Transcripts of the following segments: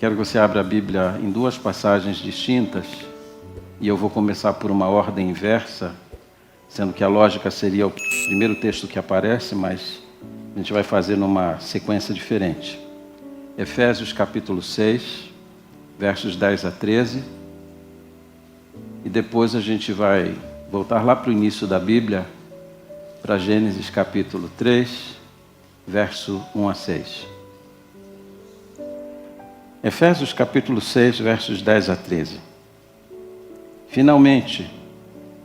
Quero que você abra a Bíblia em duas passagens distintas e eu vou começar por uma ordem inversa, sendo que a lógica seria o primeiro texto que aparece, mas a gente vai fazer numa sequência diferente. Efésios capítulo 6, versos 10 a 13, e depois a gente vai voltar lá para o início da Bíblia, para Gênesis capítulo 3, verso 1 a 6. Efésios capítulo 6, versos 10 a 13. Finalmente,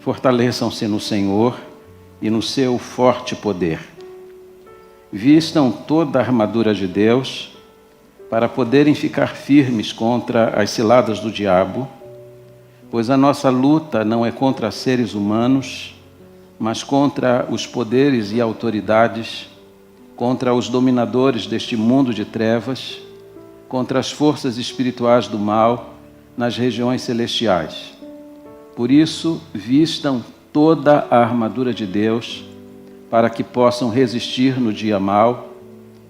fortaleçam-se no Senhor e no seu forte poder. Vistam toda a armadura de Deus para poderem ficar firmes contra as ciladas do diabo, pois a nossa luta não é contra seres humanos, mas contra os poderes e autoridades, contra os dominadores deste mundo de trevas, contra as forças espirituais do mal nas regiões celestiais. Por isso, vistam toda a armadura de Deus para que possam resistir no dia mau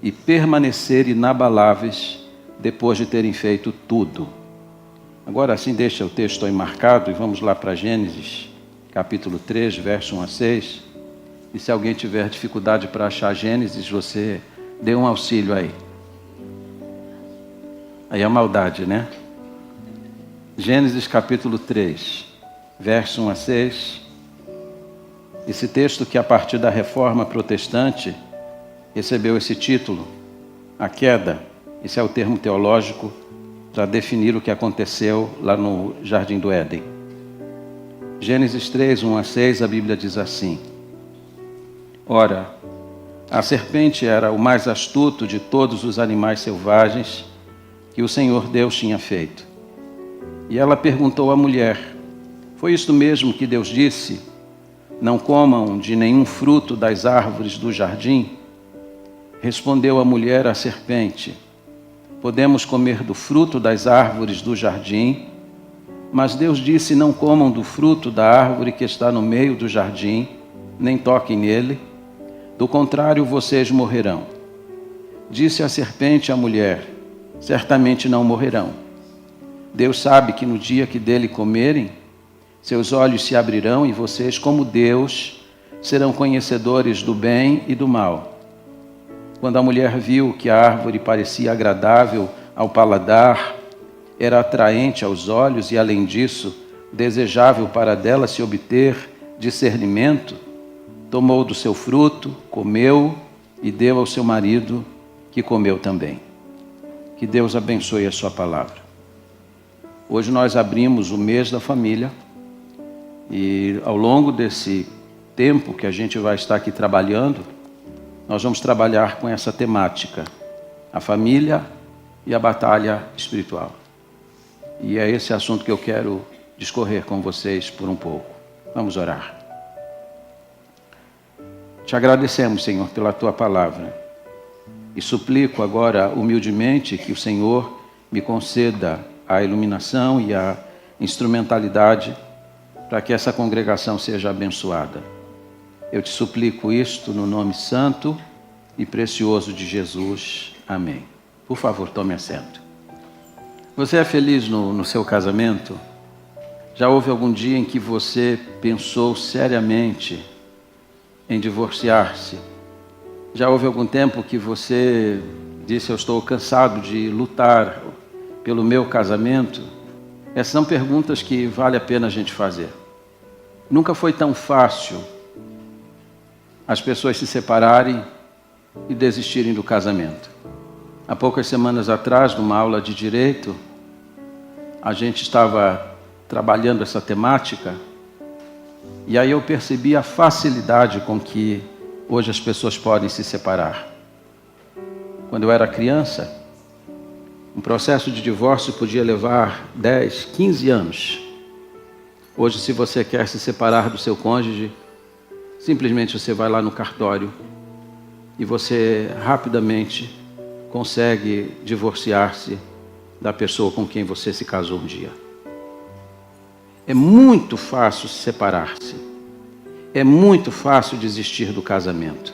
e permanecer inabaláveis depois de terem feito tudo. Agora assim deixa o texto aí marcado e vamos lá para Gênesis, capítulo 3, verso 1 a 6. E se alguém tiver dificuldade para achar Gênesis, você dê um auxílio aí. Aí é maldade, né? Gênesis capítulo 3, verso 1 a 6. Esse texto que a partir da reforma protestante recebeu esse título, a queda. Esse é o termo teológico para definir o que aconteceu lá no Jardim do Éden. Gênesis 3, 1 a 6, a Bíblia diz assim: Ora, a serpente era o mais astuto de todos os animais selvagens que o Senhor Deus tinha feito. E ela perguntou à mulher: Foi isto mesmo que Deus disse? Não comam de nenhum fruto das árvores do jardim? Respondeu a mulher à serpente: Podemos comer do fruto das árvores do jardim, mas Deus disse: Não comam do fruto da árvore que está no meio do jardim, nem toquem nele, do contrário vocês morrerão. Disse a serpente à mulher: Certamente não morrerão. Deus sabe que no dia que dele comerem, seus olhos se abrirão e vocês, como Deus, serão conhecedores do bem e do mal. Quando a mulher viu que a árvore parecia agradável ao paladar, era atraente aos olhos e, além disso, desejável para dela se obter discernimento, tomou do seu fruto, comeu e deu ao seu marido, que comeu também. Que Deus abençoe a sua palavra. Hoje nós abrimos o mês da família e ao longo desse tempo que a gente vai estar aqui trabalhando, nós vamos trabalhar com essa temática, a família e a batalha espiritual. E é esse assunto que eu quero discorrer com vocês por um pouco. Vamos orar. Te agradecemos, Senhor, pela tua palavra. E suplico agora humildemente que o Senhor me conceda a iluminação e a instrumentalidade para que essa congregação seja abençoada. Eu te suplico isto no nome santo e precioso de Jesus. Amém. Por favor, tome assento. Você é feliz no seu casamento? Já houve algum dia em que você pensou seriamente em divorciar-se? Já houve algum tempo que você disse: eu estou cansado de lutar pelo meu casamento? Essas são perguntas que vale a pena a gente fazer. Nunca foi tão fácil as pessoas se separarem e desistirem do casamento. Há poucas semanas atrás, numa aula de direito, a gente estava trabalhando essa temática e aí eu percebi a facilidade com que hoje as pessoas podem se separar. Quando eu era criança, um processo de divórcio podia levar 10, 15 anos. Hoje, se você quer se separar do seu cônjuge, simplesmente você vai lá no cartório e você rapidamente consegue divorciar-se da pessoa com quem você se casou um dia. É muito fácil separar-se. É muito fácil desistir do casamento.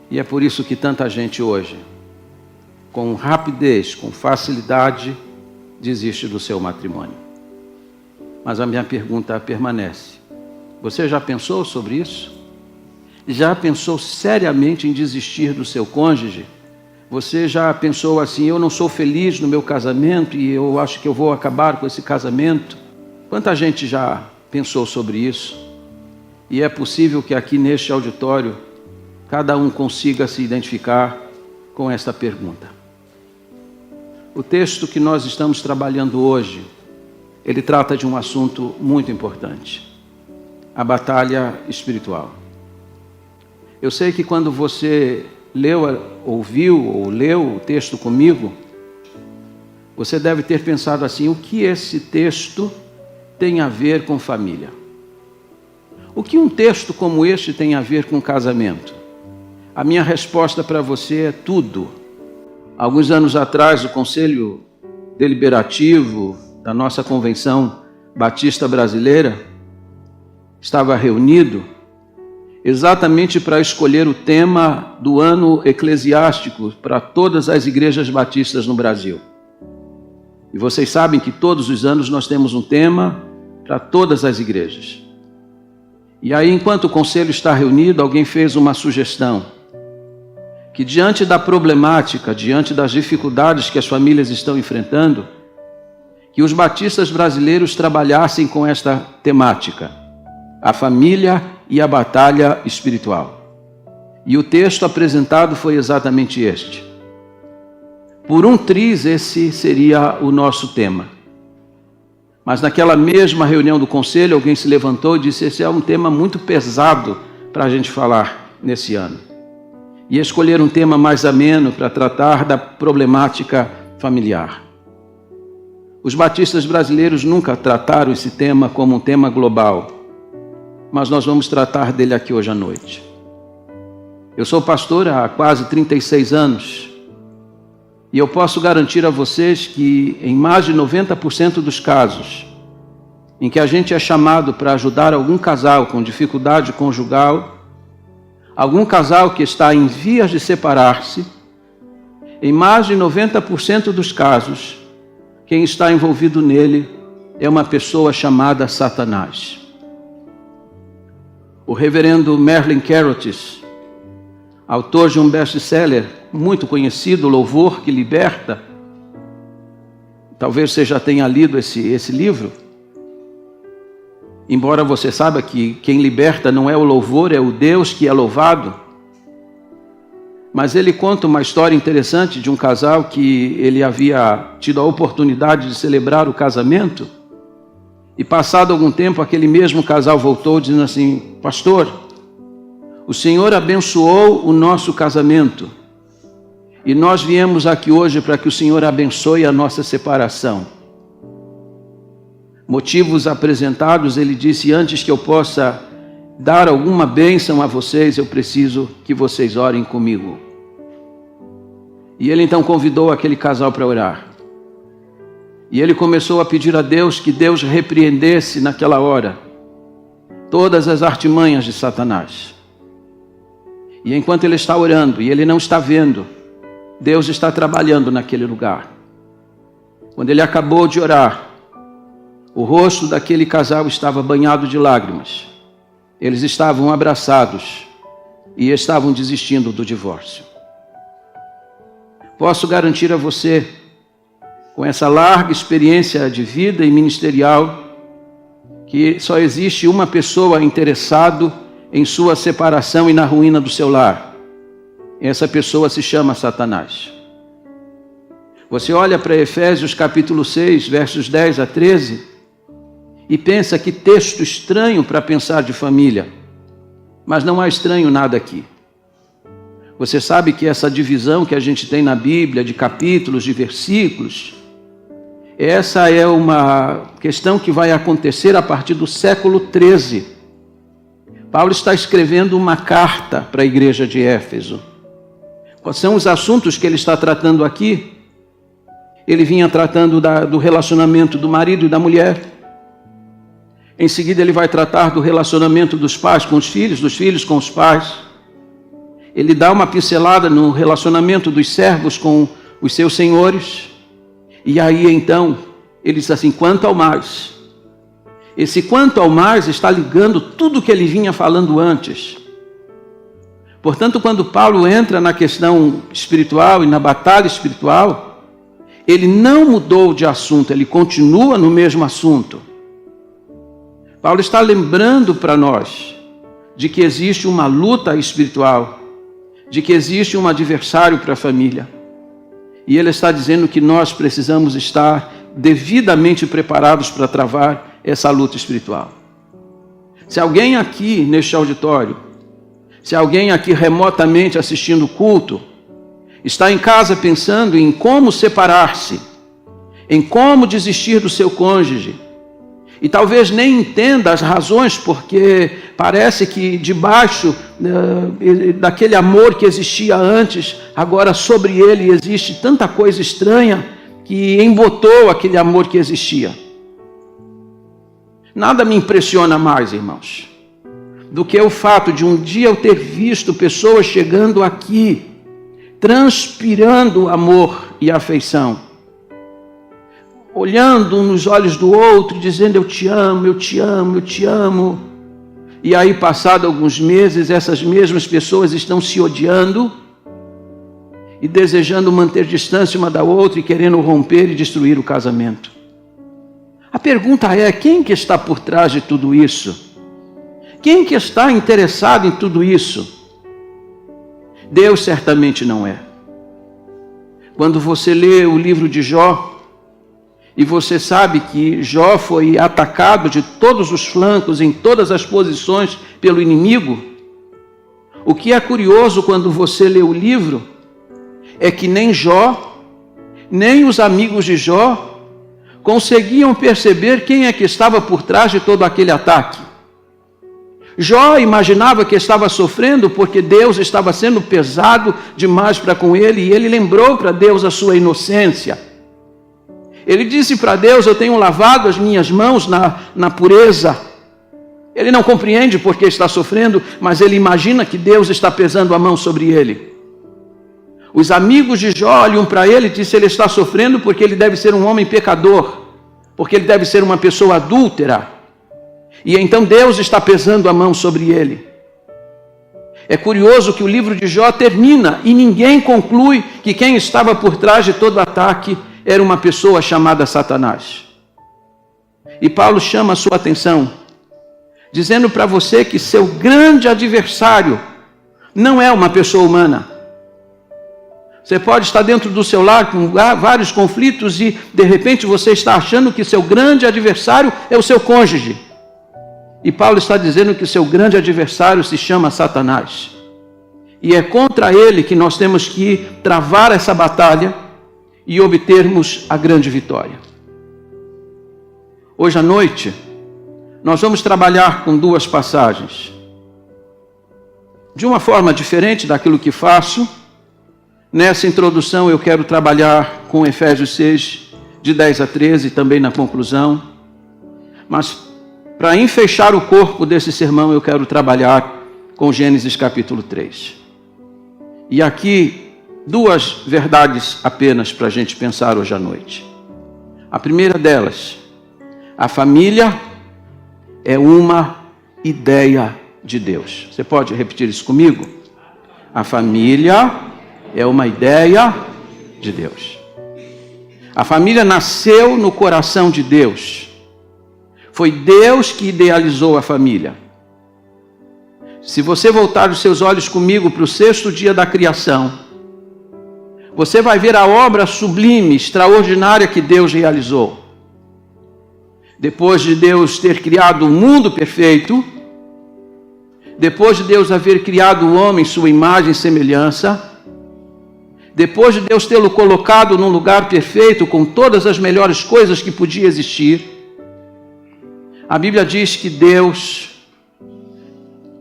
E é por isso que tanta gente hoje com rapidez, com facilidade, desiste do seu matrimônio. Mas a minha pergunta permanece. Você já pensou sobre isso? Já pensou seriamente em desistir do seu cônjuge? Você já pensou assim, eu não sou feliz no meu casamento e eu acho que eu vou acabar com esse casamento? Quanta gente já pensou sobre isso? E é possível que aqui neste auditório, cada um consiga se identificar com esta pergunta. O texto que nós estamos trabalhando hoje, ele trata de um assunto muito importante. A batalha espiritual. Eu sei que quando você ouviu ou leu o texto comigo, você deve ter pensado assim, o que esse texto tem a ver com família? O que um texto como este tem a ver com casamento? A minha resposta para você é tudo. Alguns anos atrás, o Conselho Deliberativo da nossa Convenção Batista Brasileira estava reunido exatamente para escolher o tema do ano eclesiástico para todas as igrejas batistas no Brasil. E vocês sabem que todos os anos nós temos um tema para todas as igrejas. E aí, enquanto o conselho está reunido, alguém fez uma sugestão, que diante da problemática, diante das dificuldades que as famílias estão enfrentando, que os batistas brasileiros trabalhassem com esta temática, a família e a batalha espiritual. E o texto apresentado foi exatamente este. Por um triz, esse seria o nosso tema. Mas naquela mesma reunião do conselho, alguém se levantou e disse, esse é um tema muito pesado para a gente falar nesse ano. E escolher um tema mais ameno para tratar da problemática familiar. Os batistas brasileiros nunca trataram esse tema como um tema global, mas nós vamos tratar dele aqui hoje à noite. Eu sou pastor há quase 36 anos e eu posso garantir a vocês que em mais de 90% dos casos em que a gente é chamado para ajudar algum casal com dificuldade conjugal, algum casal que está em vias de separar-se, em mais de 90% dos casos, quem está envolvido nele é uma pessoa chamada Satanás. O reverendo Merlin Carothers, autor de um best-seller muito conhecido, Louvor que Liberta, talvez você já tenha lido esse livro, embora você saiba que quem liberta não é o louvor, é o Deus que é louvado, mas ele conta uma história interessante de um casal que ele havia tido a oportunidade de celebrar o casamento, e passado algum tempo, aquele mesmo casal voltou dizendo assim, pastor, o Senhor abençoou o nosso casamento e nós viemos aqui hoje para que o Senhor abençoe a nossa separação. Motivos apresentados, ele disse, antes que eu possa dar alguma bênção a vocês, eu preciso que vocês orem comigo. E ele então convidou aquele casal para orar. E ele começou a pedir a Deus que Deus repreendesse naquela hora todas as artimanhas de Satanás. E enquanto ele está orando e ele não está vendo, Deus está trabalhando naquele lugar. Quando ele acabou de orar, o rosto daquele casal estava banhado de lágrimas. Eles estavam abraçados e estavam desistindo do divórcio. Posso garantir a você, com essa larga experiência de vida e ministerial, que só existe uma pessoa interessada em sua separação e na ruína do seu lar. Essa pessoa se chama Satanás. Você olha para Efésios capítulo 6, versos 10 a 13, e pensa que texto estranho para pensar de família. Mas não há estranho nada aqui. Você sabe que essa divisão que a gente tem na Bíblia, de capítulos, de versículos, essa é uma questão que vai acontecer a partir do século 13. Paulo está escrevendo uma carta para a igreja de Éfeso. Quais são os assuntos que ele está tratando aqui? Ele vinha tratando do relacionamento do marido e da mulher. Em seguida ele vai tratar do relacionamento dos pais com os filhos, dos filhos com os pais. Ele dá uma pincelada no relacionamento dos servos com os seus senhores. E aí então, ele diz assim, quanto ao mais. Esse quanto ao mais está ligando tudo que ele vinha falando antes. Portanto, quando Paulo entra na questão espiritual e na batalha espiritual, ele não mudou de assunto, ele continua no mesmo assunto. Paulo está lembrando para nós de que existe uma luta espiritual, de que existe um adversário para a família. E ele está dizendo que nós precisamos estar devidamente preparados para travar essa luta espiritual. Se alguém aqui neste auditório, se alguém aqui remotamente assistindo o culto, está em casa pensando em como separar-se, em como desistir do seu cônjuge, e talvez nem entenda as razões, porque parece que debaixo daquele amor que existia antes, agora sobre ele existe tanta coisa estranha que embotou aquele amor que existia. Nada me impressiona mais, irmãos, do que o fato de um dia eu ter visto pessoas chegando aqui, transpirando amor e afeição, olhando nos olhos do outro, dizendo eu te amo, eu te amo, eu te amo. E aí, passado alguns meses, essas mesmas pessoas estão se odiando e desejando manter distância uma da outra e querendo romper e destruir o casamento. A pergunta é, quem que está por trás de tudo isso? Quem que está interessado em tudo isso? Deus certamente não é. Quando você lê o livro de Jó, e você sabe que Jó foi atacado de todos os flancos, em todas as posições, pelo inimigo, o que é curioso quando você lê o livro, é que nem Jó, nem os amigos de Jó, conseguiam perceber quem é que estava por trás de todo aquele ataque. Jó imaginava que estava sofrendo porque Deus estava sendo pesado demais para com ele, e ele lembrou para Deus a sua inocência. Ele disse para Deus, eu tenho lavado as minhas mãos na pureza. Ele não compreende porque está sofrendo, mas ele imagina que Deus está pesando a mão sobre ele. Os amigos de Jó olham para ele e dizem, ele está sofrendo porque ele deve ser um homem pecador, porque ele deve ser uma pessoa adúltera. E então Deus está pesando a mão sobre ele. É curioso que o livro de Jó termina e ninguém conclui que quem estava por trás de todo o ataque era uma pessoa chamada Satanás. E Paulo chama a sua atenção, dizendo para você que seu grande adversário não é uma pessoa humana. Você pode estar dentro do seu lar com vários conflitos e de repente você está achando que seu grande adversário é o seu cônjuge. E Paulo está dizendo que seu grande adversário se chama Satanás. E é contra ele que nós temos que travar essa batalha e obtermos a grande vitória. Hoje à noite, nós vamos trabalhar com duas passagens. De uma forma diferente daquilo que faço, nessa introdução eu quero trabalhar com Efésios 6, de 10 a 13, também na conclusão. Mas, para enfechar o corpo desse sermão, eu quero trabalhar com Gênesis capítulo 3. E aqui, duas verdades apenas para a gente pensar hoje à noite. A primeira delas, a família é uma ideia de Deus. Você pode repetir isso comigo? A família é uma ideia de Deus. A família nasceu no coração de Deus. Foi Deus que idealizou a família. Se você voltar os seus olhos comigo para o 6º dia da criação, você vai ver a obra sublime, extraordinária que Deus realizou. Depois de Deus ter criado o mundo perfeito, depois de Deus haver criado o homem em sua imagem e semelhança, depois de Deus tê-lo colocado num lugar perfeito, com todas as melhores coisas que podia existir, a Bíblia diz que Deus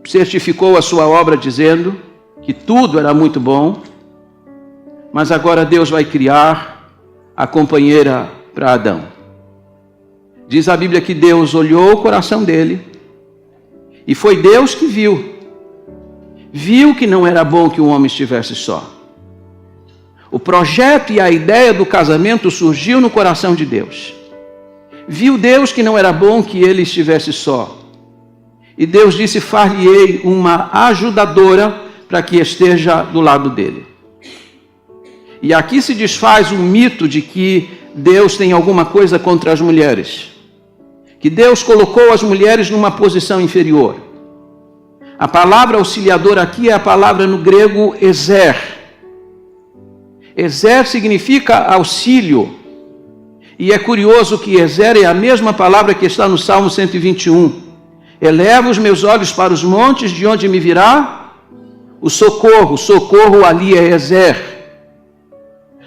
certificou a sua obra dizendo que tudo era muito bom, mas agora Deus vai criar a companheira para Adão. Diz a Bíblia que Deus olhou o coração dele e foi Deus que viu que não era bom que o homem estivesse só. O projeto e a ideia do casamento surgiu no coração de Deus. Viu Deus que não era bom que ele estivesse só. E Deus disse: far-lhe-ei uma ajudadora para que esteja do lado dele. E aqui se desfaz o mito de que Deus tem alguma coisa contra as mulheres. Que Deus colocou as mulheres numa posição inferior. A palavra auxiliador aqui é a palavra no grego ezer. Ezer significa auxílio. E é curioso que ezer é a mesma palavra que está no Salmo 121. Elevo os meus olhos para os montes, de onde me virá o socorro. O socorro ali é ezer.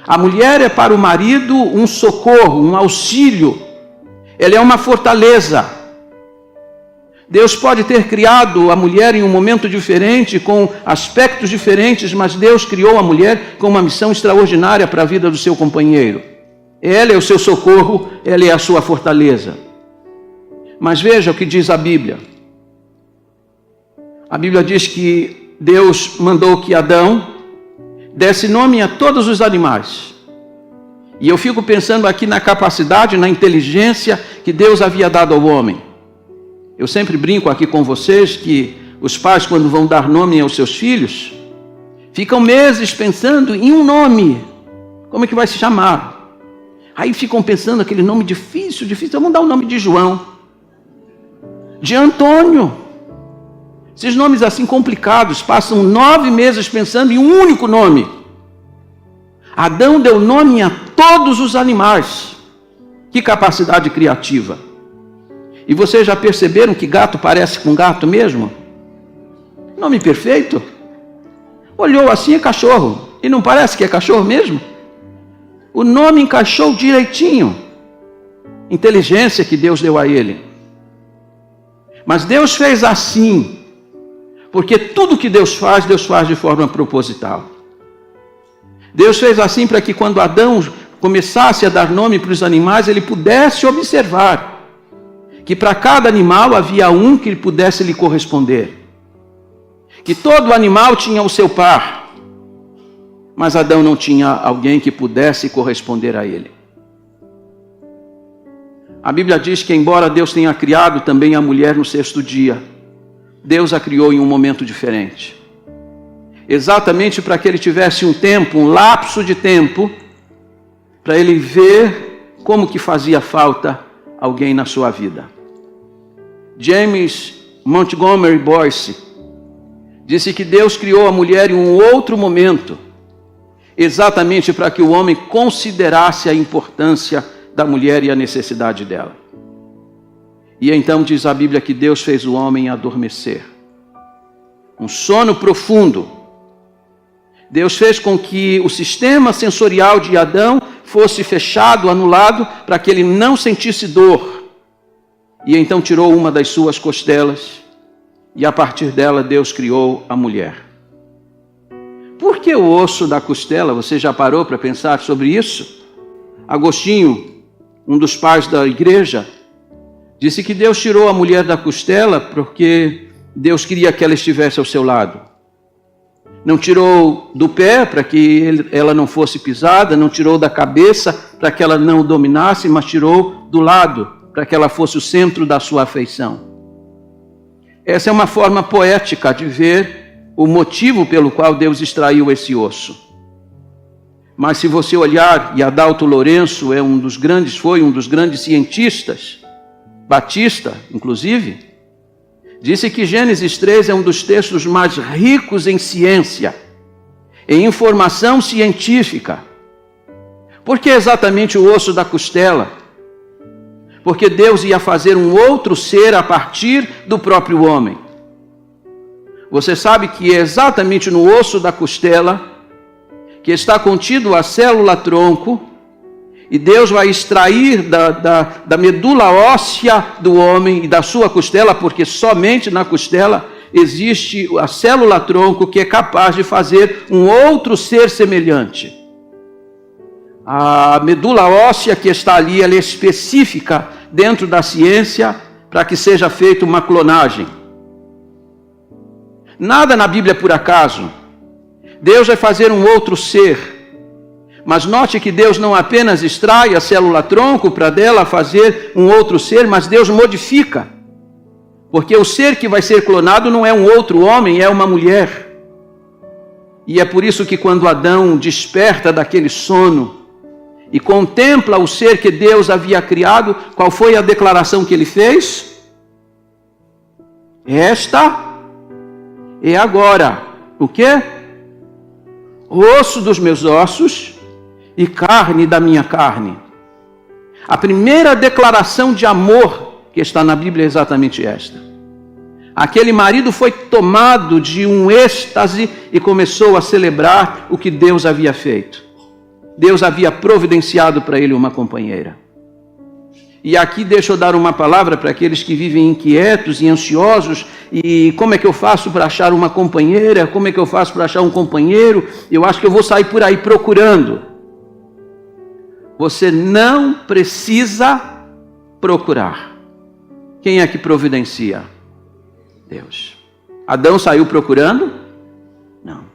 A mulher é para o marido um socorro, um auxílio. Ela é uma fortaleza. Deus pode ter criado a mulher em um momento diferente, com aspectos diferentes, mas Deus criou a mulher com uma missão extraordinária para a vida do seu companheiro. Ela é o seu socorro, ela é a sua fortaleza. Mas veja o que diz a Bíblia. A Bíblia diz que Deus mandou que Adão desse nome a todos os animais. E eu fico pensando aqui na capacidade, na inteligência que Deus havia dado ao homem. Eu sempre brinco aqui com vocês que os pais, quando vão dar nome aos seus filhos, ficam meses pensando em um nome. Como é que vai se chamar? Aí ficam pensando aquele nome difícil. Vamos dar o nome de João, de Antônio. Esses nomes assim complicados, passam 9 meses pensando em um único nome. Adão deu nome a todos os animais. Que capacidade criativa. E vocês já perceberam que gato parece com gato mesmo? Nome perfeito. Olhou assim, é cachorro. E não parece que é cachorro mesmo? O nome encaixou direitinho. Inteligência que Deus deu a ele. Mas Deus fez assim, porque tudo que Deus faz de forma proposital. Deus fez assim para que quando Adão começasse a dar nome para os animais, ele pudesse observar que para cada animal havia um que pudesse lhe corresponder. Que todo animal tinha o seu par, mas Adão não tinha alguém que pudesse corresponder a ele. A Bíblia diz que, embora Deus tenha criado também a mulher no 6º dia, Deus a criou em um momento diferente. Exatamente para que ele tivesse um tempo, um lapso de tempo, para ele ver como que fazia falta alguém na sua vida. James Montgomery Boyce disse que Deus criou a mulher em um outro momento, exatamente para que o homem considerasse a importância da mulher e a necessidade dela. E então diz a Bíblia que Deus fez o homem adormecer. Um sono profundo. Deus fez com que o sistema sensorial de Adão fosse fechado, anulado, para que ele não sentisse dor. E então tirou uma das suas costelas, e a partir dela Deus criou a mulher. Por que o osso da costela? Você já parou para pensar sobre isso? Agostinho, um dos pais da igreja, disse que Deus tirou a mulher da costela porque Deus queria que ela estivesse ao seu lado. Não tirou do pé para que ela não fosse pisada, não tirou da cabeça para que ela não dominasse, mas tirou do lado para que ela fosse o centro da sua afeição. Essa é uma forma poética de ver o motivo pelo qual Deus extraiu esse osso. Mas se você olhar, e Adalto Lourenço foi um dos grandes cientistas, batista, inclusive, disse que Gênesis 3 é um dos textos mais ricos em ciência, em informação científica. Por que exatamente o osso da costela? Porque Deus ia fazer um outro ser a partir do próprio homem. Você sabe que é exatamente no osso da costela que está contido a célula-tronco, e Deus vai extrair da medula óssea do homem e da sua costela, porque somente na costela existe a célula-tronco que é capaz de fazer um outro ser semelhante. A medula óssea que está ali, ela é específica dentro da ciência para que seja feita uma clonagem. Nada na Bíblia é por acaso. Deus vai fazer um outro ser Mas note que Deus não apenas extrai a célula-tronco para dela fazer um outro ser, mas Deus modifica. Porque o ser que vai ser clonado não é um outro homem, é uma mulher. E é por isso que quando Adão desperta daquele sono e contempla o ser que Deus havia criado, qual foi a declaração que ele fez? Esta é agora, o quê? Osso dos meus ossos e carne da minha carne. A primeira declaração de amor que está na Bíblia é exatamente esta. Aquele marido foi tomado de um êxtase e começou a celebrar o que Deus havia feito. Deus havia providenciado para ele uma companheira. E aqui deixa eu dar uma palavra para aqueles que vivem inquietos e ansiosos. E como é que eu faço para achar uma companheira? Como é que eu faço para achar um companheiro? Eu acho que eu vou sair por aí procurando. Você não precisa procurar. Quem é que providencia? Deus. Adão saiu procurando? Não.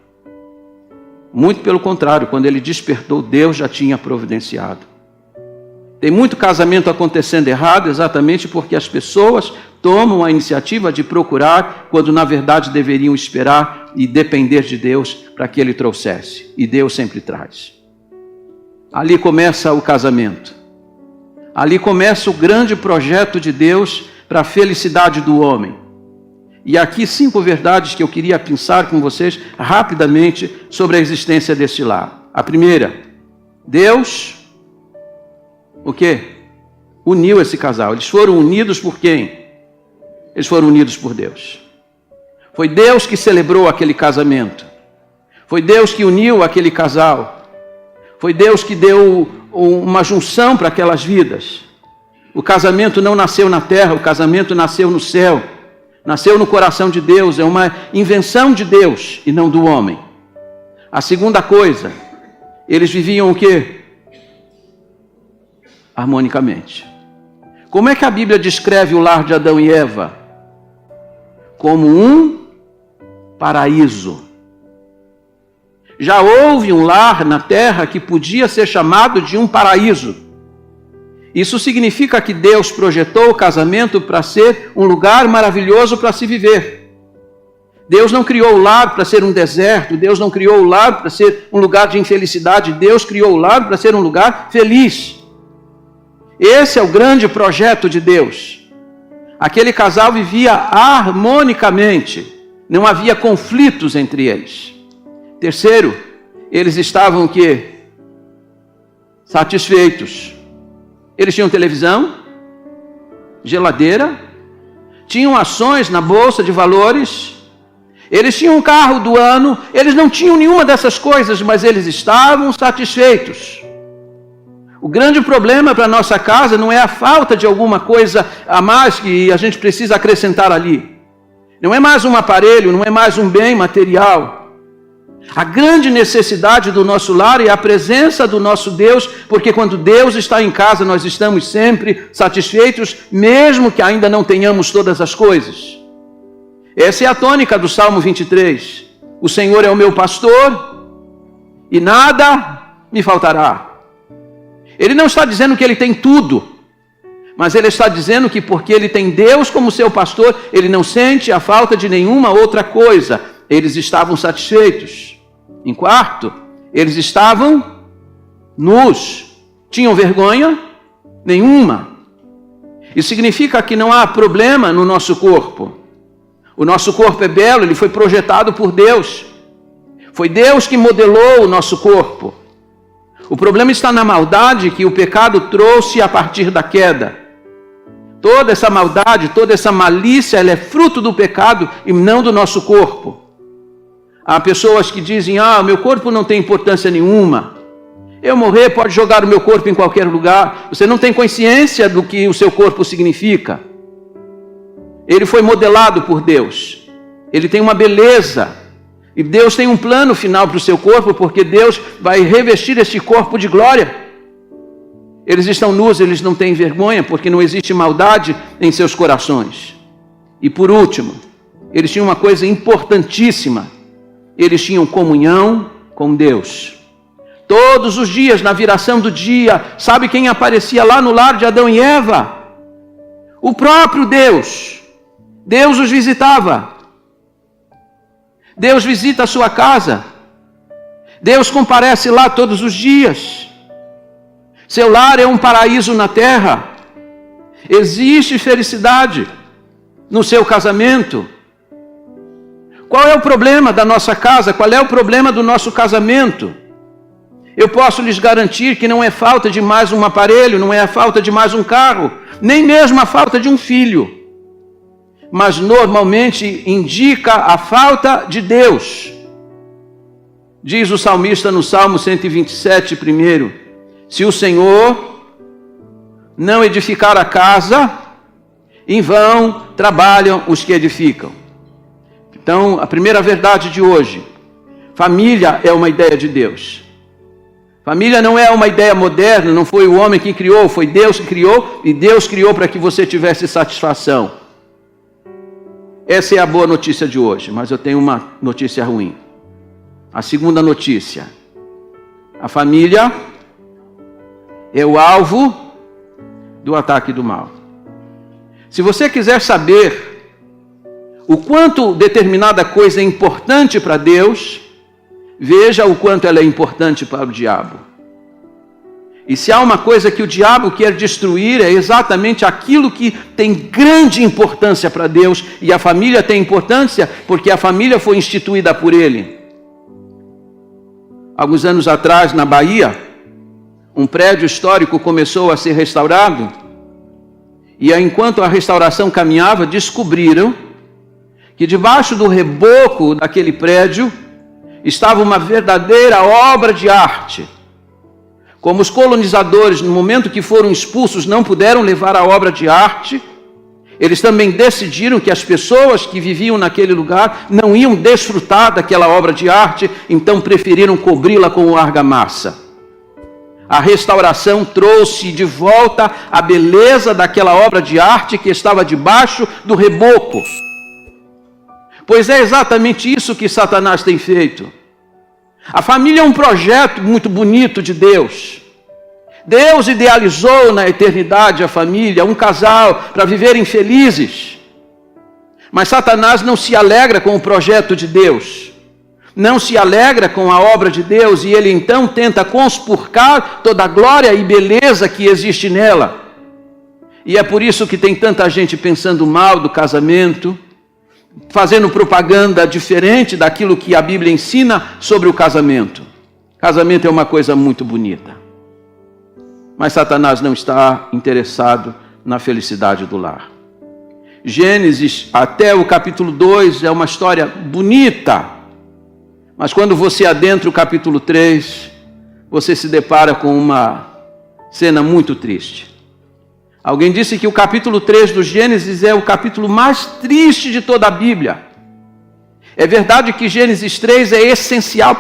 Muito pelo contrário, quando ele despertou, Deus já tinha providenciado. Tem muito casamento acontecendo errado exatamente porque as pessoas tomam a iniciativa de procurar quando na verdade deveriam esperar e depender de Deus para que Ele trouxesse. E Deus sempre traz. Ali começa o casamento. Ali começa o grande projeto de Deus para a felicidade do homem. E aqui 5 verdades que eu queria pensar com vocês rapidamente sobre a existência desse lar. A primeira, Deus, o quê? Uniu esse casal. Eles foram unidos por quem? Eles foram unidos por Deus. Foi Deus que celebrou aquele casamento. Foi Deus que uniu aquele casal. Foi Deus que deu uma junção para aquelas vidas. O casamento não nasceu na terra, o casamento nasceu no céu. Nasceu no coração de Deus, é uma invenção de Deus e não do homem. A segunda coisa, eles viviam o quê? Harmonicamente. Como é que a Bíblia descreve o lar de Adão e Eva? Como um paraíso. Já houve um lar na terra que podia ser chamado de um paraíso. Isso significa que Deus projetou o casamento para ser um lugar maravilhoso para se viver. Deus não criou o lar para ser um deserto, Deus não criou o lar para ser um lugar de infelicidade, Deus criou o lar para ser um lugar feliz. Esse é o grande projeto de Deus. Aquele casal vivia harmonicamente, não havia conflitos entre eles. Terceiro, eles estavam o quê? Satisfeitos. Eles tinham televisão, geladeira, tinham ações na bolsa de valores, eles tinham um carro do ano, eles não tinham nenhuma dessas coisas, mas eles estavam satisfeitos. O grande problema para a nossa casa não é a falta de alguma coisa a mais que a gente precisa acrescentar ali. Não é mais um aparelho, não é mais um bem material. A grande necessidade do nosso lar é a presença do nosso Deus, porque quando Deus está em casa, nós estamos sempre satisfeitos, mesmo que ainda não tenhamos todas as coisas. Essa é a tônica do Salmo 23. O Senhor é o meu pastor e nada me faltará. Ele não está dizendo que ele tem tudo, mas ele está dizendo que porque ele tem Deus como seu pastor, ele não sente a falta de nenhuma outra coisa. Eles estavam satisfeitos. Em quarto, eles estavam nus. Tinham vergonha? Nenhuma. Isso significa que não há problema no nosso corpo. O nosso corpo é belo, ele foi projetado por Deus. Foi Deus que modelou o nosso corpo. O problema está na maldade que o pecado trouxe a partir da queda. Toda essa maldade, toda essa malícia, ela é fruto do pecado e não do nosso corpo. Há pessoas que dizem, meu corpo não tem importância nenhuma. Eu morrer, pode jogar o meu corpo em qualquer lugar. Você não tem consciência do que o seu corpo significa. Ele foi modelado por Deus. Ele tem uma beleza. E Deus tem um plano final para o seu corpo, porque Deus vai revestir este corpo de glória. Eles estão nus, eles não têm vergonha, porque não existe maldade em seus corações. E por último, eles tinham uma coisa importantíssima. Eles tinham comunhão com Deus. Todos os dias, na viração do dia, sabe quem aparecia lá no lar de Adão e Eva? O próprio Deus. Deus os visitava. Deus visita a sua casa. Deus comparece lá todos os dias. Seu lar é um paraíso na terra. Existe felicidade no seu casamento. Qual é o problema da nossa casa? Qual é o problema do nosso casamento? Eu posso lhes garantir que não é falta de mais um aparelho, não é a falta de mais um carro, nem mesmo a falta de um filho. Mas normalmente indica a falta de Deus. Diz o salmista no Salmo 127, primeiro: se o Senhor não edificar a casa, em vão trabalham os que edificam. Então, a primeira verdade de hoje: família é uma ideia de Deus. Família não é uma ideia moderna, não foi o homem que criou, foi Deus que criou, e Deus criou para que você tivesse satisfação. Essa é a boa notícia de hoje, mas eu tenho uma notícia ruim. A segunda notícia: a família é o alvo do ataque do mal. Se você quiser saber o quanto determinada coisa é importante para Deus, veja o quanto ela é importante para o diabo. E se há uma coisa que o diabo quer destruir, é exatamente aquilo que tem grande importância para Deus. E a família tem importância porque a família foi instituída por ele. Alguns anos atrás, na Bahia, um prédio histórico começou a ser restaurado. E enquanto a restauração caminhava, descobriram que debaixo do reboco daquele prédio estava uma verdadeira obra de arte. Como os colonizadores, no momento que foram expulsos, não puderam levar a obra de arte, eles também decidiram que as pessoas que viviam naquele lugar não iam desfrutar daquela obra de arte, então preferiram cobri-la com argamassa. A restauração trouxe de volta a beleza daquela obra de arte que estava debaixo do reboco. Pois é exatamente isso que Satanás tem feito. A família é um projeto muito bonito de Deus. Deus idealizou na eternidade a família, um casal, para viverem felizes. Mas Satanás não se alegra com o projeto de Deus. Não se alegra com a obra de Deus, e ele então tenta conspurcar toda a glória e beleza que existe nela. E é por isso que tem tanta gente pensando mal do casamento, fazendo propaganda diferente daquilo que a Bíblia ensina sobre o casamento. Casamento é uma coisa muito bonita. Mas Satanás não está interessado na felicidade do lar. Gênesis até o capítulo 2 é uma história bonita. Mas quando você adentra o capítulo 3, você se depara com uma cena muito triste. Alguém disse que o capítulo 3 do Gênesis é o capítulo mais triste de toda a Bíblia. É verdade que Gênesis 3 é essencial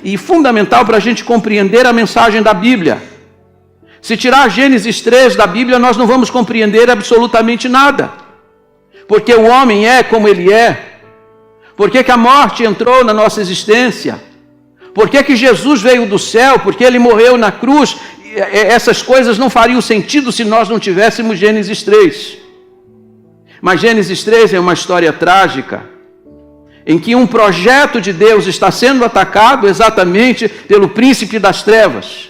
e fundamental para a gente compreender a mensagem da Bíblia. Se tirar Gênesis 3 da Bíblia, nós não vamos compreender absolutamente nada. Porque o homem é como ele é. Por que a morte entrou na nossa existência? Por que Jesus veio do céu? Porque ele morreu na cruz? Essas coisas não fariam sentido se nós não tivéssemos Gênesis 3. Mas Gênesis 3 é uma história trágica, em que um projeto de Deus está sendo atacado exatamente pelo príncipe das trevas.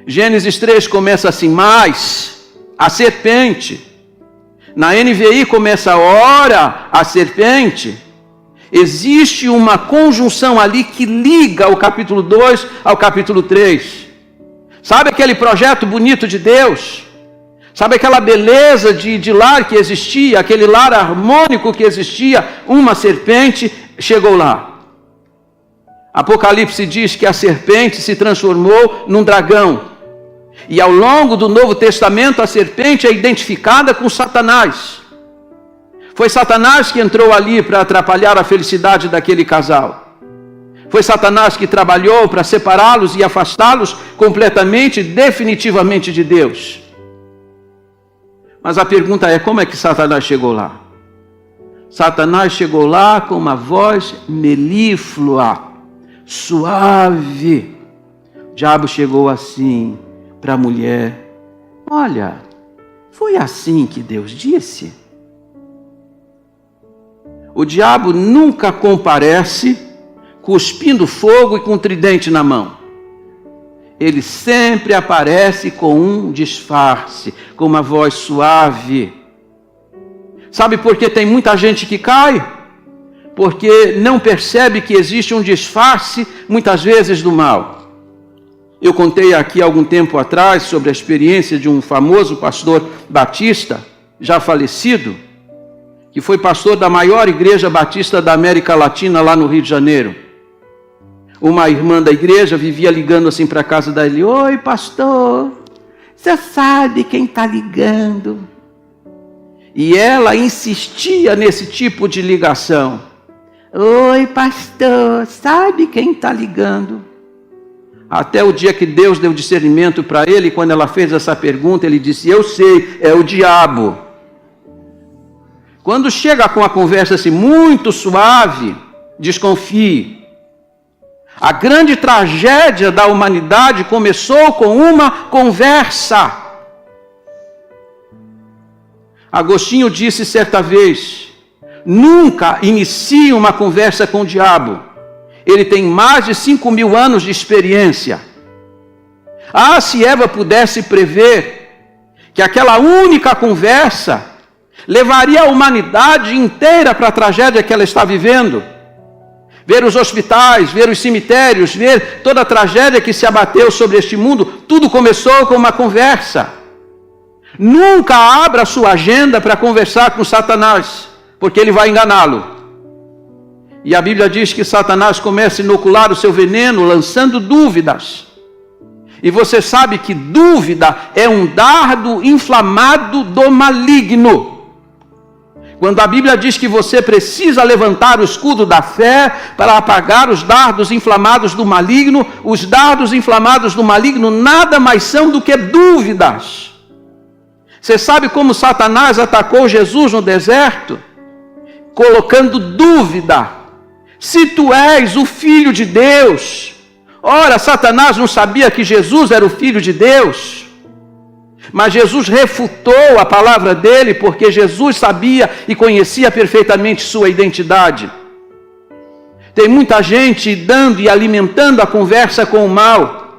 Gênesis 3 começa assim: mas a serpente. Na NVI começa: ora, a serpente. Existe uma conjunção ali que liga o capítulo 2 ao capítulo 3. Sabe aquele projeto bonito de Deus? Sabe aquela beleza de lar que existia, aquele lar harmônico que existia? Uma serpente chegou lá. Apocalipse diz que a serpente se transformou num dragão. E ao longo do Novo Testamento, a serpente é identificada com Satanás. Foi Satanás que entrou ali para atrapalhar a felicidade daquele casal. Foi Satanás que trabalhou para separá-los e afastá-los completamente, definitivamente de Deus. Mas a pergunta é: como é que Satanás chegou lá? Satanás chegou lá com uma voz melíflua, suave. diabo chegou assim para a mulher: olha, foi assim que Deus disse. O diabo nunca comparece cuspindo fogo e com tridente na mão. Ele sempre aparece com um disfarce, com uma voz suave. Sabe por que tem muita gente que cai? Porque não percebe que existe um disfarce, muitas vezes, do mal. Eu contei aqui algum tempo atrás sobre a experiência de um famoso pastor batista, já falecido, que foi pastor da maior igreja batista da América Latina, lá no Rio de Janeiro. Uma irmã da igreja vivia ligando assim para a casa dele: oi, pastor, você sabe quem está ligando? E ela insistia nesse tipo de ligação: oi, pastor, sabe quem está ligando? Até o dia que Deus deu discernimento para ele, quando ela fez essa pergunta, ele disse: eu sei, é o diabo. Quando chega com a conversa assim muito suave, desconfie. A grande tragédia da humanidade começou com uma conversa. Agostinho disse certa vez: nunca inicie uma conversa com o diabo. Ele tem mais de 5.000 anos de experiência. Ah, se Eva pudesse prever que aquela única conversa levaria a humanidade inteira para a tragédia que ela está vivendo. Ver os hospitais, ver os cemitérios, ver toda a tragédia que se abateu sobre este mundo, tudo começou com uma conversa. Nunca abra sua agenda para conversar com Satanás, porque ele vai enganá-lo. E a Bíblia diz que Satanás começa a inocular o seu veneno, lançando dúvidas. E você sabe que dúvida é um dardo inflamado do maligno. Quando a Bíblia diz que você precisa levantar o escudo da fé para apagar os dardos inflamados do maligno, os dardos inflamados do maligno nada mais são do que dúvidas. Você sabe como Satanás atacou Jesus no deserto? Colocando dúvida. Se tu és o Filho de Deus. Ora, Satanás não sabia que Jesus era o Filho de Deus. Mas Jesus refutou a palavra dele, porque Jesus sabia e conhecia perfeitamente sua identidade. Tem muita gente dando e alimentando a conversa com o mal.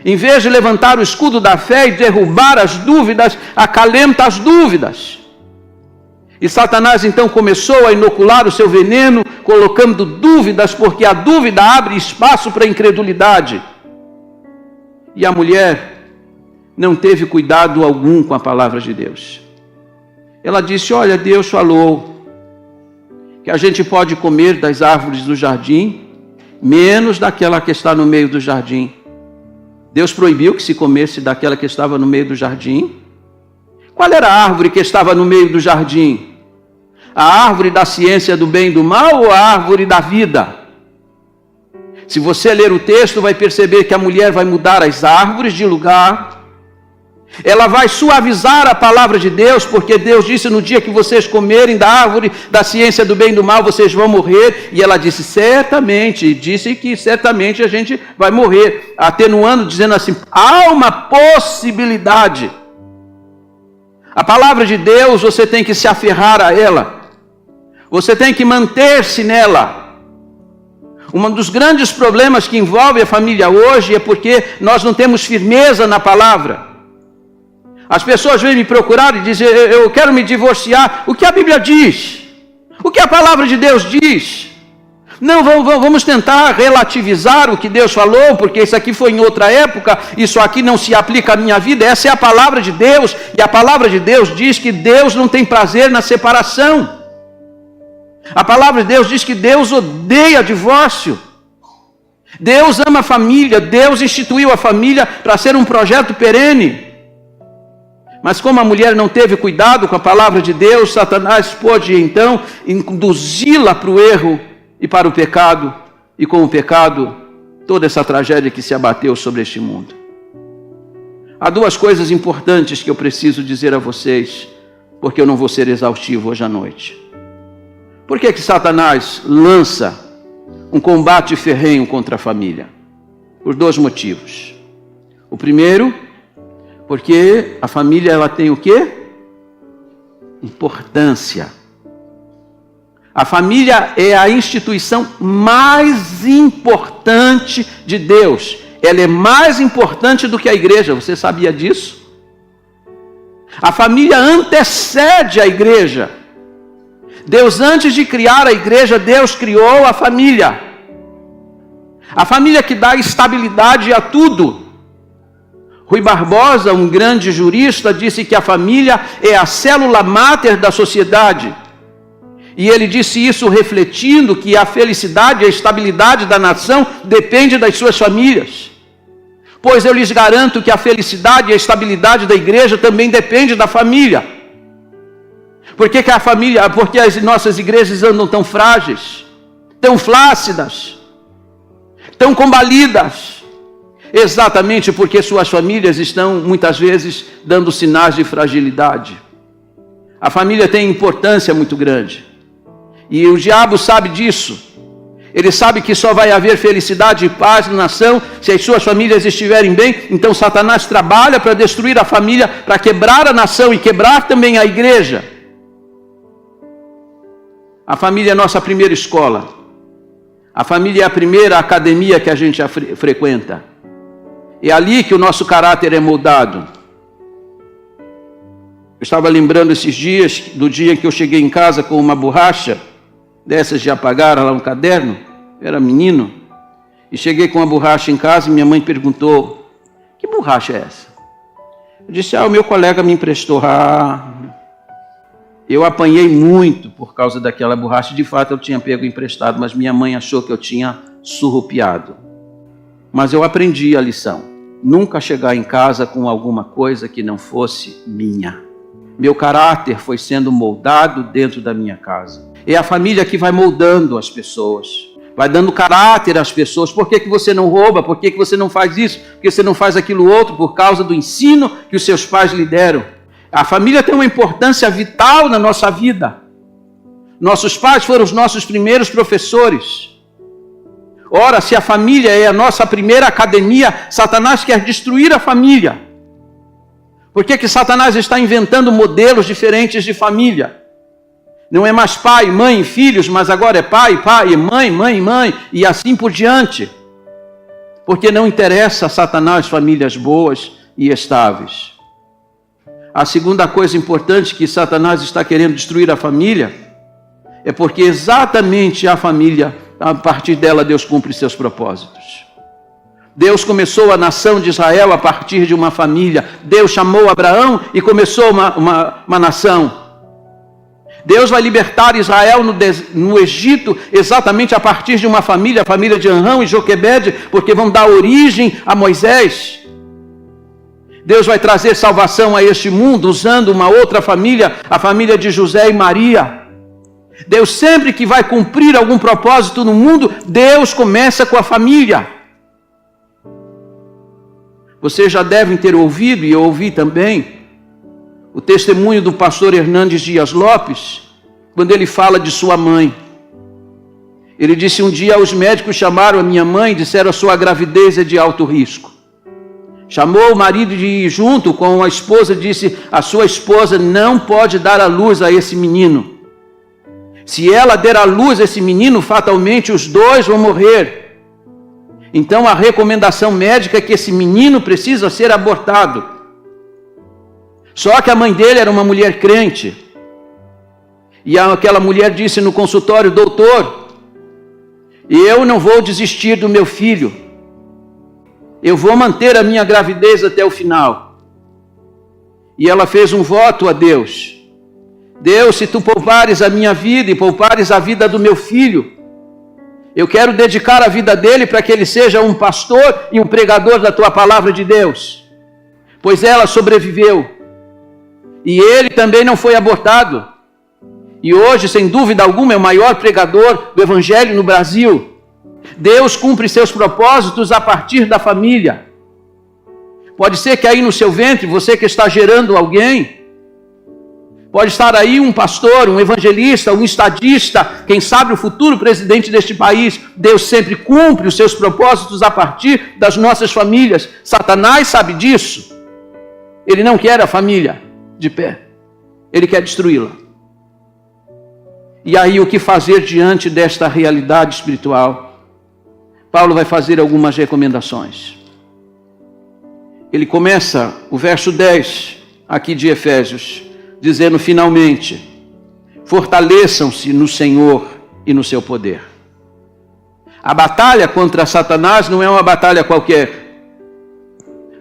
Em vez de levantar o escudo da fé e derrubar as dúvidas, acalenta as dúvidas. E Satanás então começou a inocular o seu veneno, colocando dúvidas, porque a dúvida abre espaço para a incredulidade. E a mulher não teve cuidado algum com a palavra de Deus. Ela disse: olha, Deus falou que a gente pode comer das árvores do jardim, menos daquela que está no meio do jardim. Deus proibiu que se comesse daquela que estava no meio do jardim. Qual era a árvore que estava no meio do jardim? A árvore da ciência do bem e do mal ou a árvore da vida? Se você ler o texto, vai perceber que a mulher vai mudar as árvores de lugar. Ela vai suavizar a palavra de Deus, porque Deus disse: no dia que vocês comerem da árvore da ciência do bem e do mal, vocês vão morrer. E ela disse: certamente, disse que certamente a gente vai morrer, atenuando, dizendo assim: há uma possibilidade. A palavra de Deus, você tem que se aferrar a ela, você tem que manter-se nela. Um dos grandes problemas que envolve a família hoje é porque nós não temos firmeza na palavra. As pessoas vêm me procurar e dizem: eu quero me divorciar. O que a Bíblia diz? O que a palavra de Deus diz? Não, vamos tentar relativizar o que Deus falou, porque isso aqui foi em outra época, isso aqui não se aplica à minha vida. Essa é a palavra de Deus, e a palavra de Deus diz que Deus não tem prazer na separação. A palavra de Deus diz que Deus odeia divórcio. Deus ama a família, Deus instituiu a família para ser um projeto perene. Mas como a mulher não teve cuidado com a palavra de Deus, Satanás pôde então induzi-la para o erro e para o pecado, e com o pecado, toda essa tragédia que se abateu sobre este mundo. Há duas coisas importantes que eu preciso dizer a vocês, porque eu não vou ser exaustivo hoje à noite. Por que Satanás lança um combate ferrenho contra a família? Por dois motivos. O primeiro, porque a família ela tem o quê? Importância. A família é a instituição mais importante de Deus. Ela é mais importante do que a igreja. Você sabia disso? A família antecede a igreja. Deus, antes de criar a igreja, Deus criou a família. A família que dá estabilidade a tudo. Rui Barbosa, um grande jurista, disse que a família é a célula máter da sociedade. E ele disse isso refletindo que a felicidade e a estabilidade da nação depende das suas famílias. Pois eu lhes garanto que a felicidade e a estabilidade da igreja também depende da família. Por que a família, porque as nossas igrejas andam tão frágeis, tão flácidas, tão combalidas? Exatamente porque suas famílias estão muitas vezes dando sinais de fragilidade. A família tem importância muito grande. E o diabo sabe disso. Ele sabe que só vai haver felicidade e paz na nação se as suas famílias estiverem bem. Então Satanás trabalha para destruir a família, para quebrar a nação e quebrar também a igreja. A família é a nossa primeira escola. A família é a primeira academia que a gente frequenta. É ali que o nosso caráter é moldado. Eu estava lembrando esses dias, do dia em que eu cheguei em casa com uma borracha, dessas de apagar lá no caderno, eu era menino, e cheguei com a borracha em casa e minha mãe perguntou, que borracha é essa? Eu disse, o meu colega me emprestou. Eu apanhei muito por causa daquela borracha, de fato eu tinha pego emprestado, mas minha mãe achou que eu tinha surrupiado. Mas eu aprendi a lição, nunca chegar em casa com alguma coisa que não fosse minha. Meu caráter foi sendo moldado dentro da minha casa. É a família que vai moldando as pessoas, vai dando caráter às pessoas. Por que você não rouba? Por que você não faz isso? Por que você não faz aquilo outro? Por causa do ensino que os seus pais lhe deram. A família tem uma importância vital na nossa vida. Nossos pais foram os nossos primeiros professores. Ora, se a família é a nossa primeira academia, Satanás quer destruir a família. Por que Satanás está inventando modelos diferentes de família? Não é mais pai, mãe e filhos, mas agora é pai, pai, mãe, mãe, mãe, e assim por diante. Porque não interessa a Satanás famílias boas e estáveis. A segunda coisa importante que Satanás está querendo destruir a família é porque exatamente a família, a partir dela Deus cumpre seus propósitos. Deus começou a nação de Israel a partir de uma família. Deus chamou Abraão e começou uma nação. Deus vai libertar Israel no Egito exatamente a partir de uma família, a família de Anrão e Joquebede, porque vão dar origem a Moisés. Deus vai trazer salvação a este mundo usando uma outra família, a família de José e Maria. Deus sempre que vai cumprir algum propósito no mundo, Deus começa com a família. Vocês já devem ter ouvido, e eu ouvi também, o testemunho do pastor Hernandes Dias Lopes, quando ele fala de sua mãe. Ele disse, um dia os médicos chamaram a minha mãe e disseram, a sua gravidez é de alto risco. Chamou o marido de ir junto com a esposa e disse, a sua esposa não pode dar à luz a esse menino. Se ela der à luz a esse menino, fatalmente os dois vão morrer. Então a recomendação médica é que esse menino precisa ser abortado. Só que a mãe dele era uma mulher crente. E aquela mulher disse no consultório, doutor, eu não vou desistir do meu filho. Eu vou manter a minha gravidez até o final. E ela fez um voto a Deus. Deus, se tu poupares a minha vida e poupares a vida do meu filho, eu quero dedicar a vida dele para que ele seja um pastor e um pregador da tua palavra de Deus. Pois ela sobreviveu. E ele também não foi abortado. E hoje, sem dúvida alguma, é o maior pregador do evangelho no Brasil. Deus cumpre seus propósitos a partir da família. Pode ser que aí no seu ventre, você que está gerando alguém, Pode estar aí um pastor, um evangelista, um estadista, quem sabe o futuro presidente deste país. Deus sempre cumpre os seus propósitos a partir das nossas famílias. Satanás sabe disso. Ele não quer a família de pé. Ele quer destruí-la. E aí o que fazer diante desta realidade espiritual? Paulo vai fazer algumas recomendações. Ele começa o verso 10 aqui de Efésios, dizendo finalmente, fortaleçam-se no Senhor e no seu poder. A batalha contra Satanás não é uma batalha qualquer.